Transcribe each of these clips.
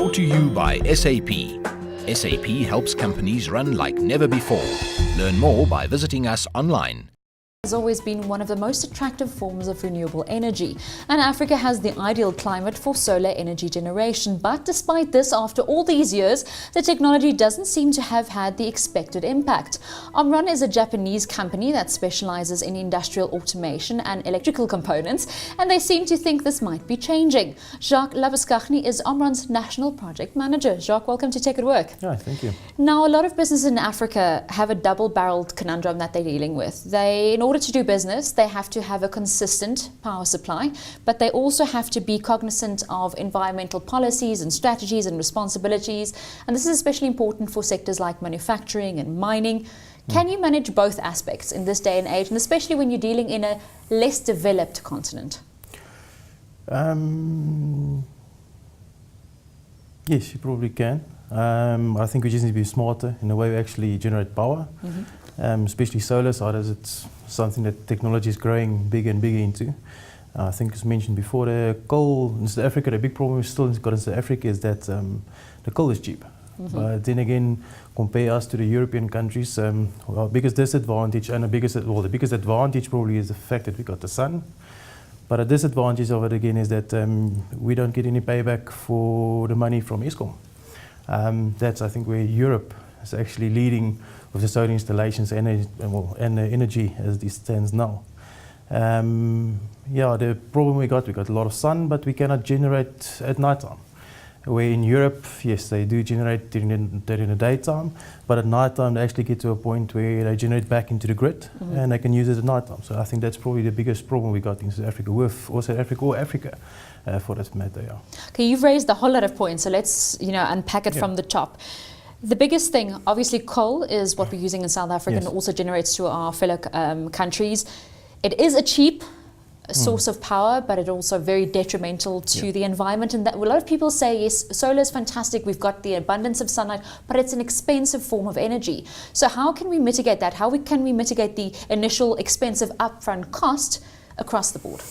Brought to you by SAP. SAP helps companies run like never before. Learn more by visiting us online. Has always been one of the most attractive forms of renewable energy, and Africa has the ideal climate for solar energy generation. But despite this, after all these years, the technology doesn't seem to have had the expected impact. Omron is a Japanese company that specializes in industrial automation and electrical components, and they seem to think this might be changing. Jacques Labuschagne is Omron's national project manager. Jacques, welcome to Tech at Work. Yeah, thank you. Now, a lot of businesses in Africa have a double-barreled conundrum that they're dealing with. In order to do business, they have to have a consistent power supply, but they also have to be cognizant of environmental policies and strategies and responsibilities. And this is especially important for sectors like manufacturing and mining. Can you manage both aspects in this day and age, and especially when you're dealing in a less developed continent? Yes, you probably can. I think we just need to be smarter in the way we actually generate power. Especially solar side, as it's something that technology is growing bigger and bigger into. I think as mentioned before, the coal in South Africa, the big problem we've still got in South Africa is that the coal is cheap. But then again, compare us to the European countries, our biggest disadvantage and the biggest advantage probably is the fact that we got the sun. But a disadvantage of it again is that we don't get any payback for the money from Eskom. That's, I think, where Europe is actually leading with the solar installations and the energy as it stands now. Yeah, the problem we got a lot of sun, but we cannot generate at night time. Where in Europe, yes, they do generate during the daytime, but at night time they actually get to a point where they generate back into the grid and they can use it at night time. So I think that's probably the biggest problem we got in South Africa, or Africa for that matter. Yeah. Okay, you've raised a whole lot of points, so let's unpack it from the top. The biggest thing, obviously, coal is what we're using in South Africa, and also generates to our fellow countries. It is a cheap source of power, but it's also very detrimental to the environment. And that a lot of people say, yes, solar is fantastic, we've got the abundance of sunlight, but it's an expensive form of energy. So how can we mitigate that? How can we mitigate the initial expensive upfront cost across the board?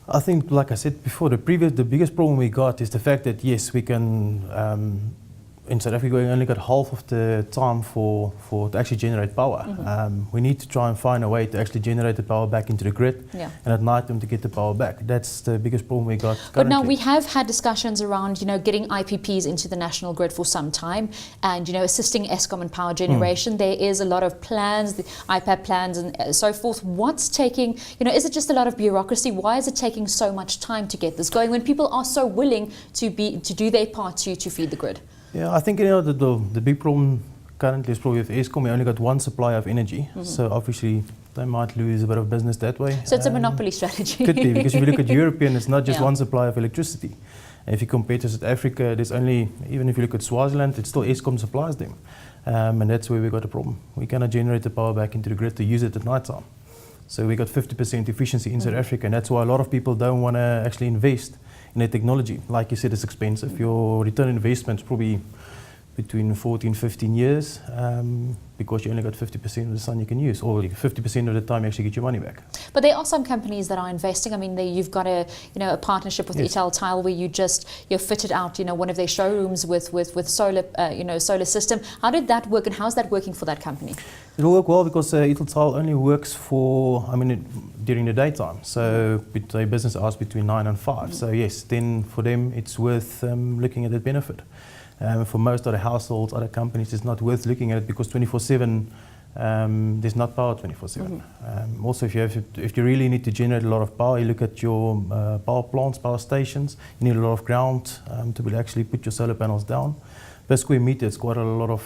I think, like I said before, the biggest problem we got is the fact that, yes, we can in South Africa, we only got half of the time to actually generate power. We need to try and find a way to actually generate the power back into the grid, and at night time to get the power back. That's the biggest problem we got currently. But now we have had discussions around, getting IPPs into the national grid for some time, and assisting Eskom in power generation. There is a lot of plans, the IPAP plans, and so forth. What's taking? Is it just a lot of bureaucracy? Why is it taking so much time to get this going when people are so willing to do their part to feed the grid? Yeah, I think the big problem currently is probably with Eskom. We only got one supplier of energy, so obviously they might lose a bit of business that way. So it's a monopoly strategy. Could be, because if you look at European, it's not just one supplier of electricity. And if you compare to South Africa, there's only, even if you look at Swaziland, it's still Eskom supplies them. And that's where we got a problem. We cannot generate the power back into the grid to use it at night time. So we got 50% efficiency in South Africa, and that's why a lot of people don't want to actually invest in the technology. Like you said, it's expensive. Your return on investment is probably between 14, 15 years because you only got 50% of the sun you can use, or 50% of the time you actually get your money back. But there are some companies that are investing. I mean, you've got a partnership with Ital Tile where you're fitted out one of their showrooms with solar solar system. How did that work, and how's that working for that company? It will work well because Ital Tile only works during the daytime. So their business hours between 9 and 5. So yes, then for them it's worth looking at the benefit. For most other households, other companies, it's not worth looking at it because 24/7 there's not power 24/7. Also, if you really need to generate a lot of power, you look at your power plants, power stations. You need a lot of ground to actually put your solar panels down. Per square meter, it's quite a lot of.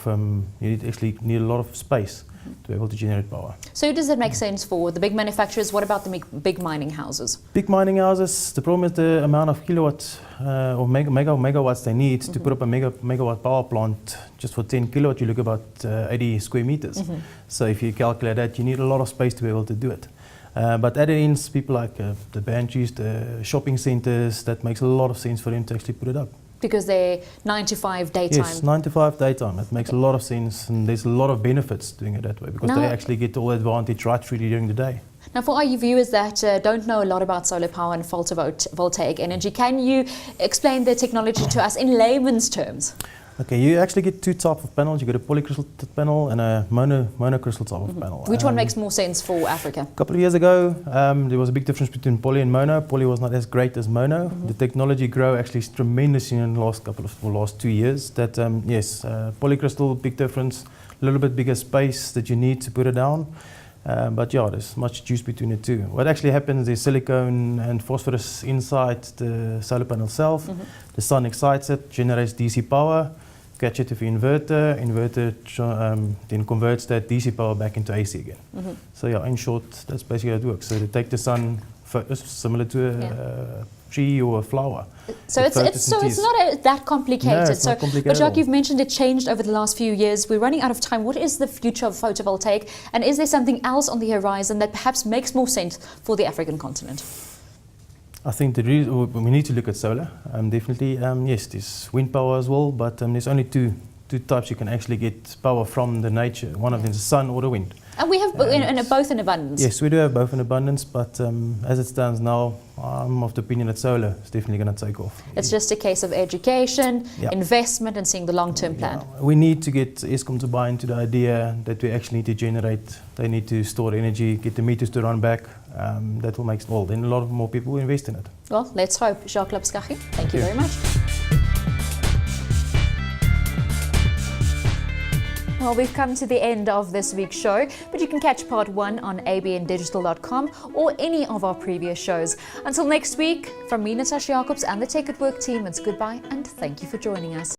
You need a lot of space to be able to generate power. So does that make sense for the big manufacturers? What about the big mining houses? Big mining houses, the problem is the amount of kilowatts or megawatts they need to put up a megawatt power plant. Just for 10 kilowatts, you look about 80 square meters. So if you calculate that, you need a lot of space to be able to do it. But at the ends, people like the banshees, the shopping centers, that makes a lot of sense for them to actually put it up. Because they're 9 to 5 daytime. Yes, 9 to 5 daytime. It makes a lot of sense, and there's a lot of benefits doing it that way because they actually get all the advantage right through during the day. Now, for our viewers that don't know a lot about solar power and photovoltaic energy, can you explain the technology to us in layman's terms? Okay, you actually get two types of panels. You get a polycrystal panel and a monocrystal type of panel. Which one makes more sense for Africa? A couple of years ago, there was a big difference between poly and mono. Poly was not as great as mono. The technology grew actually tremendously in the last 2 years. That yes, polycrystal, big difference. A little bit bigger space that you need to put it down. But yeah, there's much juice between the two. What actually happens is silicone and phosphorus inside the solar panel itself. The sun excites it, generates DC power. Catch it with your inverter then converts that DC power back into AC again. So yeah, in short, that's basically how it works. So they take the sun, similar to a tree or a flower. So it's not that complicated. No, it's not complicated But Jacques, at all. you've mentioned it changed over the last few years. We're running out of time. What is the future of photovoltaic? And is there something else on the horizon that perhaps makes more sense for the African continent? I think we need to look at solar. Definitely, yes, there's wind power as well, but there's only two types you can actually get power from the nature. One of them is the sun or the wind. And we have both in abundance. Yes, we do have both in abundance, but as it stands now, I'm of the opinion that solar is definitely going to take off. It's just a case of education, investment, and seeing the long-term plan. Yeah. We need to get Eskom to buy into the idea that we actually need to generate, they need to store energy, get the meters to run back. That will make then a lot of more people will invest in it. Well, let's hope. Jacques Labuschagne, thank you very much. Well, we've come to the end of this week's show, but you can catch part 1 on abndigital.com or any of our previous shows. Until next week, from me, Natascha Jacobz, and the Tech at Work team, it's goodbye and thank you for joining us.